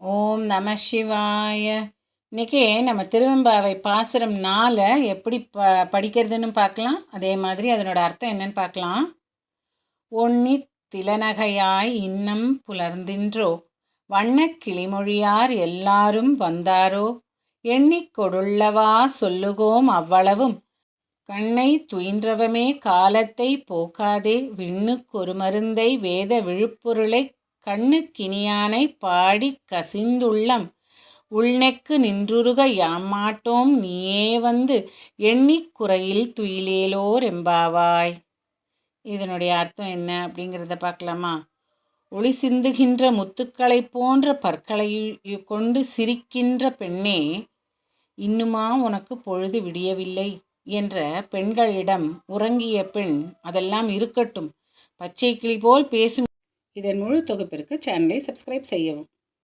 ஓம் நம சிவாய. இன்றைக்கி நம்ம திருவெம்பாவை பாசுரம் 4 எப்படி படிக்கிறதுன்னு பார்க்கலாம். அதே மாதிரி அதனோட அர்த்தம் என்னன்னு பார்க்கலாம். ஒன்னி திலநகையாய் இன்னம் புலர்ந்தின்றோ, வண்ணக் கிளிமொழியார் எல்லாரும் வந்தாரோ, எண்ணிக் கொடுள்ளவா சொல்லுகோம் அவ்வளவும், கண்ணை துயின்றவமே காலத்தை போக்காதே, விண்ணுக்கொரு மருந்தை வேத விழுப்பொருளை கண்ணுக்கினியானை பாடி கசிந்துள்ளம் உள்நெக்கு நின்றுருக யாமாட்டோம் நீயே வந்து எண்ணிக் குறையில் துயிலேலோர் எம்பாவாய். இதனுடைய அர்த்தம் என்ன அப்படிங்கிறத பார்க்கலாமா. ஒளி சிந்துகின்ற முத்துக்களை போன்ற பற்களை கொண்டு சிரிக்கின்ற பெண்ணே, இன்னுமா உனக்கு பொழுது விடியவில்லை என்ற பெண்களிடம் உறங்கிய பெண், அதெல்லாம் இருக்கட்டும், பச்சை கிளி போல் பேசும். இதன் முழு தொகுப்பிற்கு சேனலை சப்ஸ்கிரைப் செய்யவும்.